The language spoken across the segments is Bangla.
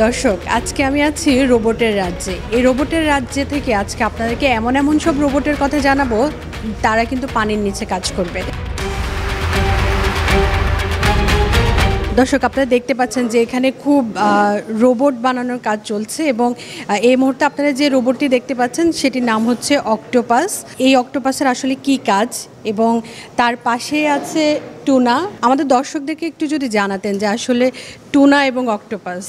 দর্শক, আজকে আমি আছি রোবটের রাজ্যে। এই রোবটের রাজ্যে থেকে আজকে আপনাদেরকে এমন এমন সব রোবটের কথা জানাবো, তারা কিন্তু পানির নিচে কাজ করবে। দর্শক, আপনারা দেখতে পাচ্ছেন যে এখানে খুব রোবট বানানোর কাজ চলছে এবং এই মুহূর্তে আপনারা যে রোবটটি দেখতে পাচ্ছেন সেটির নাম হচ্ছে অক্টোপাস। এই অক্টোপাসের আসলে কি কাজ এবং তার পাশে আছে টুনা। আমাদের দর্শকদেরকে একটু যদি জানাতেন যে আসলে টুনা এবং অক্টোপাস,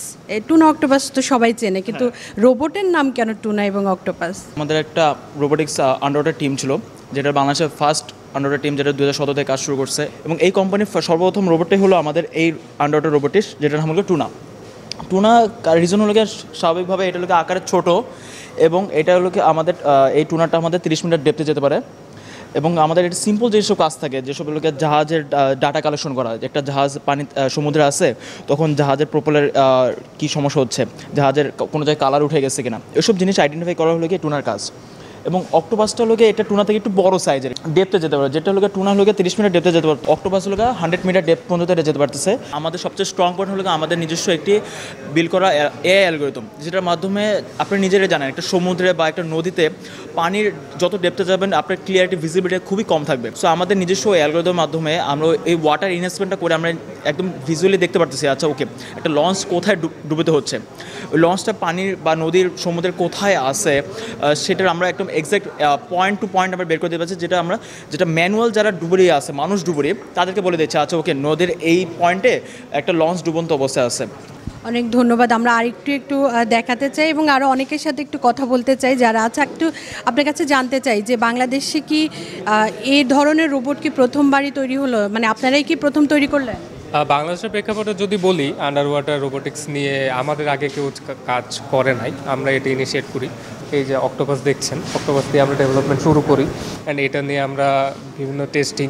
টুনা অক্টোপাস তো সবাই চেনে, কিন্তু রোবটের নাম কেন টুনা এবং অক্টোপাস? আমাদের একটা রোবোটিক্স আন্ডারওয়াটার টিম ছিল, যেটা বাংলাদেশের ফার্স্ট আন্ডারওয়াটার টিম, যেটা 2017 থেকে কাজ শুরু করছে। এবং এই কোম্পানির সর্বপ্রথম রোবটটাই হলো আমাদের এই আন্ডারওয়াটার রোবোটিক্স, যেটার নাম হলো টুনা। টুনা রিজন হলো স্বাভাবিকভাবে এটা হলো আকারে ছোট, এবং এটা হলো আমাদের এই টুনাটা আমাদের 30 মিটার ডেপথে যেতে পারে। এবং আমাদের এটা সিম্পল যেসব কাজ থাকে, যেসব লোকের জাহাজের ডাটা কালেকশন করা, একটা জাহাজ পানি সমুদ্রে আছে, তখন জাহাজের প্রোপেলার কী সমস্যা হচ্ছে, জাহাজের কোনো জায়গায় কালার উঠে গেছে কিনা, এসব জিনিস আইডেন্টিফাই করা হলো কি টুনার কাজ। এবং অক্টোপাসটা হলো এটা টুনা থেকে একটু বড় সাইজের, ডেপথে যেতে পারে, যেটা হলো টুনা হলো 30 মিটার ডেপথে যেতে পারে, অক্টোপাস হলো 100 মিটার ডেপথ পর্যন্ত যেতে পারতেছে। আমাদের সবচেয়ে স্ট্রং পয়েন্ট হলো আমাদের নিজস্ব একটি বিল্ড করা এআই অ্যালগরিদম, যেটার মাধ্যমে আপনি নিজেরাই জানেন একটা সমুদ্রে বা একটা নদীতে পানির যত ডেপথে যাবেন আপনার ক্লিয়ারিটি ভিজিবিলিটি খুবই কম থাকবে। সো আমাদের নিজস্ব অ্যালগরিদমের মাধ্যমে আমরা এই ওয়াটার ইনভেস্টমেন্টটা করে আমরা একদম ভিজুয়ালি দেখতে পারতেছি, আচ্ছা ওকে একটা লঞ্চ কোথায় ডুবিতে হচ্ছে, ওই লঞ্চটা পানির বা নদীর সমুদ্রের কোথায় আছে, সেটার আমরা একদম এক্স্যাক্ট পয়েন্ট টু পয়েন্ট আমরা বের করে দিতে পারছি, যেটা ম্যানুয়াল যারা ডুবুরি আছে, মানুষ ডুবুরি, তাদেরকে বলে দিচ্ছে আচ্ছা ওকে নদীর এই পয়েন্টে একটা লঞ্চ ডুবন্ত অবস্থায় আছে। অনেক ধন্যবাদ। আমরা একটু দেখাতে চাই এবং আরও অনেকের সাথে একটু কথা বলতে চাই যারা আছে। একটু আপনার কাছে জানতে চাই যে বাংলাদেশে কি এই ধরনের রোবট কি প্রথমবারই তৈরি হলো, মানে আপনারাই কি প্রথম তৈরি করলেন? বাংলাদেশের প্রেক্ষাপটে যদি বলি, আন্ডার ওয়াটার রোবোটিক্স নিয়ে আমাদের আগে কেউ কাজ করে নাই, আমরা এটা ইনিশিয়েট করি। এই যে অক্টোপাস দেখছেন, অক্টোপাস দিয়ে আমরা ডেভেলপমেন্ট শুরু করি, অ্যান্ড এটা নিয়ে আমরা বিভিন্ন টেস্টিং,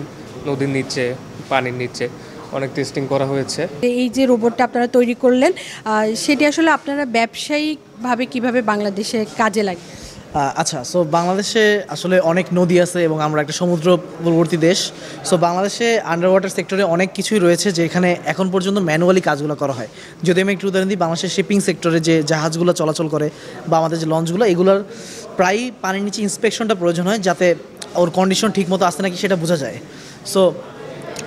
নদীর নিচে, পানির নিচে অনেক টেস্টিং করা হয়েছে। এই যে রোবটটা আপনারা তৈরি করলেন, সেটি আসলে আপনারা ব্যবসায়িকভাবে কিভাবে বাংলাদেশে কাজে লাগে? আচ্ছা, সো বাংলাদেশে আসলে অনেক নদী আছে এবং আমরা একটা সমুদ্রবর্তী দেশ। সো বাংলাদেশে আন্ডার ওয়াটার সেক্টরে অনেক কিছুই রয়েছে যেখানে এখন পর্যন্ত ম্যানুয়ালি কাজগুলো করা হয়। যদি আমি একটু উদাহরণ দিই, বাংলাদেশের শিপিং সেক্টরে যে জাহাজগুলো চলাচল করে বা আমাদের যে লঞ্চগুলো, এগুলোর প্রায়ই পানির নিচে ইন্সপেকশনটা প্রয়োজন হয়, যাতে ওর কন্ডিশন ঠিক মতো আসছে নাকি সেটা বোঝা যায়। সো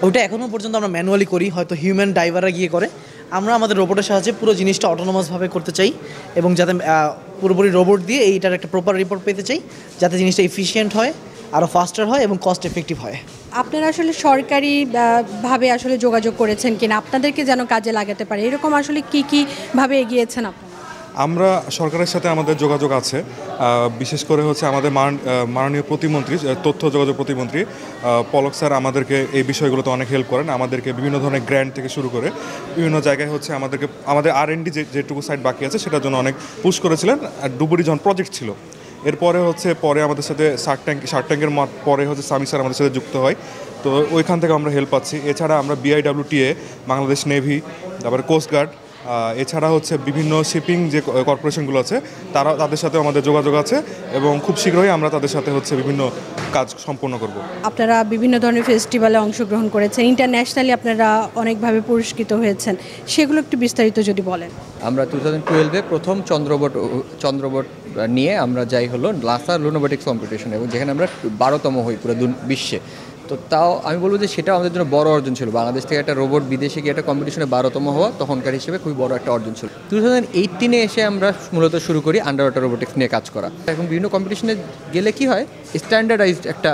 ওইটা এখনও পর্যন্ত আমরা ম্যানুয়ালি করি, হয়তো হিউম্যান ড্রাইভাররা গিয়ে করে। আমরা আমাদের রোবটের সাহায্যে পুরো জিনিসটা অটোনোমাসভাবে করতে চাই এবং যাতে পুরোপুরি রোবট দিয়ে এইটার একটা প্রপার রিপোর্ট পেতে চাই, যাতে জিনিসটা এফিশিয়েন্ট হয়, আরও ফাস্টার হয় এবং কস্ট এফেক্টিভ হয়। আপনারা আসলে সরকারি ভাবে আসলে যোগাযোগ করেছেন কিনা আপনাদেরকে যেন কাজে লাগাতে পারে, এরকম আসলে কী ভাবে এগিয়েছেন আপনারা? আমরা সরকারের সাথে আমাদের যোগাযোগ আছে, বিশেষ করে হচ্ছে আমাদের মাননীয় প্রতিমন্ত্রী, তথ্য যোগাযোগ প্রতিমন্ত্রী পলক স্যার আমাদেরকে এই বিষয়গুলোতে অনেক হেল্প করেন। আমাদেরকে বিভিন্ন ধরনের গ্র্যান্ট থেকে শুরু করে বিভিন্ন জায়গায় হচ্ছে আমাদের R&D যেটুকু সাইট বাকি আছে সেটার জন্য অনেক পুশ করেছিলেন। আর ডুবুরি যখন প্রজেক্ট ছিল, এরপরে পরে আমাদের সাথে শার্ক ট্যাঙ্কের পরে হচ্ছে সামি স্যার আমাদের সাথে যুক্ত হয়, তো ওইখান থেকে আমরা হেল্প পাচ্ছি। এছাড়া আমরা BIWTA, বাংলাদেশ নেভি, তারপরে কোস্টগার্ড, এছাড়া হচ্ছে বিভিন্ন শিপিং যে কর্পোরেশনগুলো আছে তাদের সাথে আমাদের যোগাযোগ আছে এবং খুব শীঘ্রই আমরা তাদের সাথে বিভিন্ন কাজ সম্পন্ন করব। আপনারা বিভিন্ন ধরনের ফেস্টিভ্যালে অংশগ্রহণ করেছেন, ইন্টারন্যাশনালি আপনারা অনেকভাবে পুরস্কৃত হয়েছেন, সেগুলো একটু বিস্তারিত যদি বলেন। আমরা 2012-এ প্রথম চন্দ্রবোট নিয়ে আমরা যাই হলো নাসা লুনোবটিক্স কম্পিটিশন, এবং যেখানে আমরা 12তম হই পুরো বিশ্বে। তো তাও আমি বলবো যে সেটা আমাদের জন্য বড় অর্জন ছিল। বাংলাদেশ থেকে একটা রোবট বিদেশে গিয়ে একটা কম্পিটিশনে 12তম হওয়া তখনকার হিসেবে খুবই বড় একটা অর্জন ছিল। 2018-এ এসে আমরা মূলত শুরু করি আন্ডার ওয়াটার রোবোটিক্স নিয়ে কাজ করা। এখন বিভিন্ন কম্পিটিশনে গেলে কি হয়, স্ট্যান্ডার্ডাইজড একটা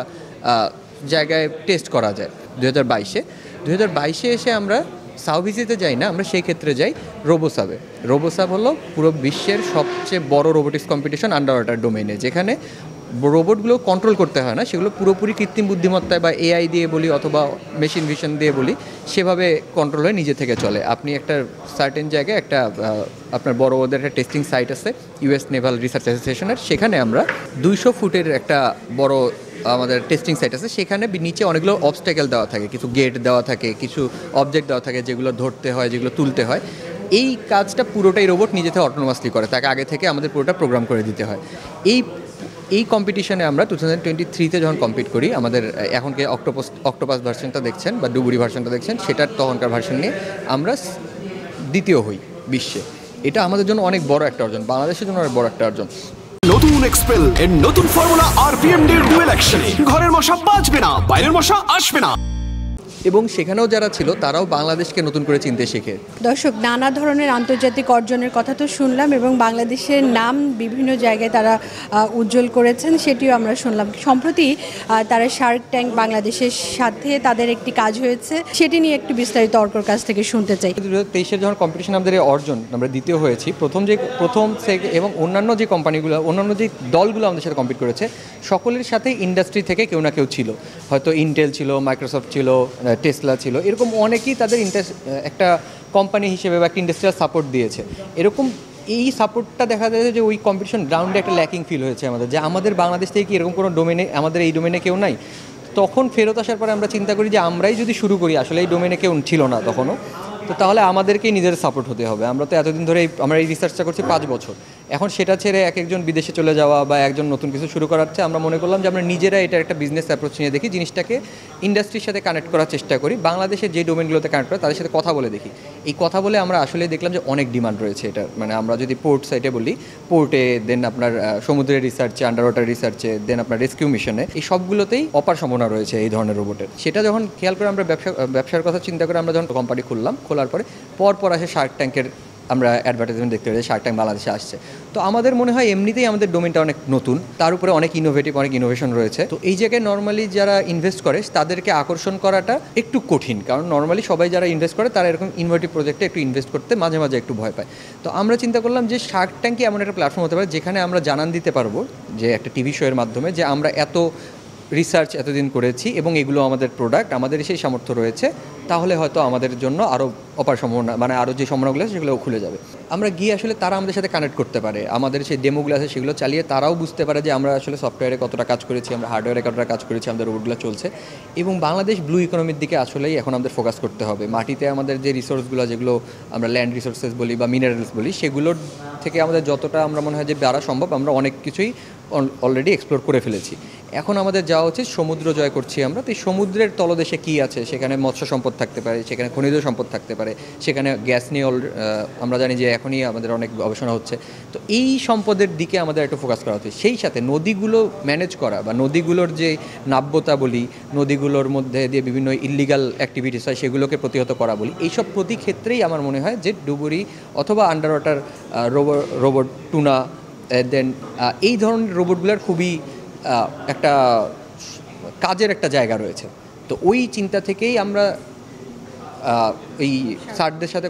জায়গায় টেস্ট করা যায়। 2022-এ এসে আমরা সাউভিজিতে যাই না, আমরা সেই ক্ষেত্রে যাই রোবোসাবে। রোবোসাব হলো পুরো বিশ্বের সবচেয়ে বড় রোবোটিক্স কম্পিটিশন আন্ডার ওয়াটার ডোমেইনে, যেখানে রোবটগুলো কন্ট্রোল করতে হয় না, সেগুলো পুরোপুরি কৃত্রিম বুদ্ধিমত্তায় বা AI দিয়ে বলি অথবা মেশিন ভিশন দিয়ে বলি, সেভাবে কন্ট্রোল হয়ে নিজে থেকে চলে। আপনি একটা সার্টেন জায়গায় একটা আপনার বড় ওদের একটা টেস্টিং সাইট আছে US নেভাল রিসার্চ অ্যাসোসিয়েশনের, সেখানে আমরা 200 ফুটের একটা বড় আমাদের টেস্টিং সাইট আছে। সেখানে নিচে অনেকগুলো অবস্ট্যাকেল দেওয়া থাকে, কিছু গেট দেওয়া থাকে, কিছু অবজেক্ট দেওয়া থাকে যেগুলো ধরতে হয়, যেগুলো তুলতে হয়। এই কাজটা পুরোটাই রোবট নিজে থেকে অটোনোমাসলি করে, তাকে আগে থেকে আমাদের পুরোটা প্রোগ্রাম করে দিতে হয়। এই কম্পিটিশনে আমরা 2023-তে যখন কম্পিট করি, আমাদের এখনকে অক্টোপাস ভার্সনটা দেখছেন বা ডুবুরি ভার্সনটা দেখছেন, সেটার তখনকার ভার্সন নিয়ে আমরা দ্বিতীয় হই বিশ্বে। এটা আমাদের জন্য অনেক বড় একটা অর্জন, বাংলাদেশের জন্য অনেক বড় একটা অর্জন। নতুন এক্সপেল এর নতুন ফর্মুলা আরপিএম ডি ডুয়েল অ্যাকশনে ঘরের মশা বাঁচবে না, বাইরের মশা আসবে না। এবং সেখানেও যারা ছিল তারাও বাংলাদেশকে নতুন করে চিনতে শেখে। দর্শক, নানা ধরনের আন্তর্জাতিক অর্জনের কথা তো শুনলাম এবং বাংলাদেশের নাম বিভিন্ন জায়গায় তারা উজ্জ্বল করেছেন, সেটিও আমরা শুনলাম। সম্প্রতি তারা শার্ক ট্যাঙ্ক বাংলাদেশের সাথে তাদের একটি কাজ হয়েছে, সেটি নিয়ে একটু বিস্তারিত অর্কর কাছ থেকে শুনতে চাই। 2023 যখন কম্পিটিশন আমাদের এই অর্জন, আমরা দ্বিতীয় হয়েছি। প্রথম এবং অন্যান্য যে কোম্পানিগুলো, অন্যান্য যে দলগুলো আমাদের সাথে কম্পিট করেছে, সকলের সাথে ইন্ডাস্ট্রি থেকে কেউ না কেউ ছিল। হয়তো ইন্টেল ছিল, মাইক্রোসফট ছিল, টেসলা ছিল, এরকম অনেকেই তাদের একটা কোম্পানি হিসেবে বা একটা ইন্ডাস্ট্রিয়াল সাপোর্ট দিয়েছে। এরকম এই সাপোর্টটা দেখা যায় যে ওই কম্পিটিশন গ্রাউন্ডে একটা ল্যাকিং ফিল হয়েছে আমাদের, যে আমাদের বাংলাদেশ থেকে কি এরকম কোনো ডোমেনে, আমাদের এই ডোমেনে কেউ নাই। তখন ফেরত আসার পরে আমরা চিন্তা করি যে আমরাই যদি শুরু করি, আসলে এই ডোমেনে কেউ ছিল না তখনও, তো তাহলে আমাদেরকেই নিজের সাপোর্ট হতে হবে। আমরা তো এতদিন ধরে আমরা এই রিসার্চটা করছি 5 বছর, এখন সেটা ছেড়ে একজন বিদেশে চলে যাওয়া বা একজন নতুন কিছু শুরু করার চেয়ে আমরা মনে করলাম যে আমরা নিজেরা এটা একটা বিজনেস অ্যাপ্রোচ নিয়ে দেখি, জিনিসটাকে ইন্ডাস্ট্রির সাথে কানেক্ট করার চেষ্টা করি, বাংলাদেশের যে ডোমেনগুলোতে কানেক্ট করে তাদের সাথে কথা বলে দেখি। এই কথা বলে আমরা আসলে দেখলাম যে অনেক ডিমান্ড রয়েছে এটা, মানে আমরা যদি পোর্ট সাইটে বলি, পোর্টে, দেন আপনার সমুদ্রের রিসার্চে, আন্ডার ওয়াটার রিসার্চে, দেন আপনার রেস্কিউ মিশনে, এই সবগুলোতেই অপার সম্ভাবনা রয়েছে এই ধরনের রোবটের। সেটা যখন খেয়াল করে আমরা ব্যবসার কথা চিন্তা করে আমরা যখন কোম্পানি খুললাম, খোলার পর আসে শার্ক ট্যাঙ্কের আমরা অ্যাডভার্টাইজমেন্ট দেখতে পাই, শার্ক ট্যাঙ্ক বাংলাদেশে আসছে। তো আমাদের মনে হয় এমনিতেই আমাদের ডোমেনটা অনেক নতুন, তার উপরে অনেক ইনোভেশন রয়েছে। তো এই জায়গায় নর্মালি যারা ইনভেস্ট করে তাদেরকে আকর্ষণ করাটা একটু কঠিন, কারণ নর্মালি সবাই যারা ইনভেস্ট করে তারা এরকম ইনোভেটিভ প্রজেক্টে একটু ইনভেস্ট করতে মাঝে মাঝে একটু ভয় পায়। তো আমরা চিন্তা করলাম যে শার্ক ট্যাঙ্কই এমন একটা প্ল্যাটফর্ম হতে পারে যেখানে আমরা জানান দিতে পারবো, যে একটা টিভি শো এর মাধ্যমে, যে আমরা এত রিসার্চ এতদিন করেছি এবং এগুলো আমাদের প্রোডাক্ট, আমাদের সেই সামর্থ্য রয়েছে, তাহলে হয়তো আমাদের জন্য আরও অপার সম্ভাবনা, মানে আরও যে সম্ভাবনাগুলো আছে সেগুলো খুলে যাবে। আমরা গিয়ে আসলে তারা আমাদের সাথে কানেক্ট করতে পারে, আমাদের সেই ডেমোগুলো আছে সেগুলো চালিয়ে তারাও বুঝতে পারে যে আমরা আসলে সফটওয়্যারে কতটা কাজ করেছি, আমরা হার্ডওয়্যারে কতটা কাজ করেছি, আমাদের রোবটগুলো চলছে। এবং বাংলাদেশ ব্লু ইকোনমির দিকে আসলেই এখন আমাদের ফোকাস করতে হবে। মাটিতে আমাদের যে রিসোর্সগুলো, যেগুলো আমরা ল্যান্ড রিসোর্সেস বলি বা মিনারেলস বলি, সেগুলোর থেকে আমাদের যতটা আমরা মনে হয় যে বাড়া সম্ভব, আমরা অনেক কিছুই অলরেডি এক্সপ্লোর করে ফেলেছি। এখন আমাদের যাওয়া উচিত সমুদ্র জয় করছি আমরা, তো এই সমুদ্রের তলদেশে কী আছে, সেখানে মৎস্য সম্পদ থাকতে পারে, সেখানে খনিজ সম্পদ থাকতে পারে, সেখানে গ্যাস নিয়ে আমরা জানি যে এখনই আমাদের অনেক গবেষণা হচ্ছে। তো এই সম্পদের দিকে আমাদের একটু ফোকাস করা উচিত। সেই সাথে নদীগুলো ম্যানেজ করা বা নদীগুলোর যে নাব্যতা বলি, নদীগুলোর মধ্যে দিয়ে বিভিন্ন ইললিগাল অ্যাক্টিভিটিস হয় সেগুলোকে প্রতিহত করা বলি, এইসব প্রতি ক্ষেত্রেই আমার মনে হয় যে ডুবুরি অথবা আন্ডার ওয়াটার রোবট টুনা, দেন এই ধরনের রোবটগুলোর খুবই একটা কাজের একটা জায়গা রয়েছে। তো ওই চিন্তা থেকেই আমরা এই শার্কদের সাথে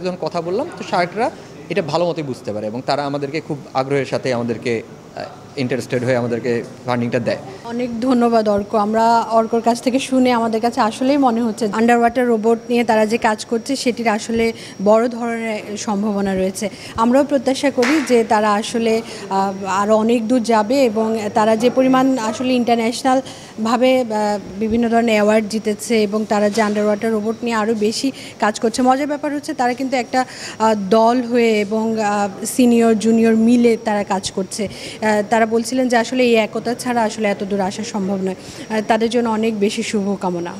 যখন কথা বললাম, তো শার্করা এটা ভালো মতোই বুঝতে পারে এবং তারা আমাদেরকে খুব আগ্রহের সাথে আমাদেরকে ইন্টারেস্টেড হয়ে আমাদেরকে ফান্ডিংটা দেয়। অনেক ধন্যবাদ অর্ক। আমরা অর্কর কাছ থেকে শুনে আমাদের কাছে আসলেই মনে হচ্ছে আন্ডার ওয়াটার রোবট নিয়ে তারা যে কাজ করছে সেটির আসলে বড় ধরনের সম্ভাবনা রয়েছে। আমরাও প্রত্যাশা করি যে তারা আসলে আরও অনেক দূর যাবে এবং তারা যে পরিমাণ আসলে ইন্টারন্যাশনালভাবে বিভিন্ন ধরনের অ্যাওয়ার্ড জিতেছে এবং তারা যে আন্ডার ওয়াটার রোবট নিয়ে আরও বেশি কাজ করছে। মজার ব্যাপার হচ্ছে তারা কিন্তু একটা দল হয়ে এবং সিনিয়র জুনিয়র মিলে তারা কাজ করছে। তারা বলছিলেন যে আসলে এই একতা ছাড়া আসলে এত দূর আসা সম্ভব নয়। তাদের জন্য অনেক বেশি শুভকামনা।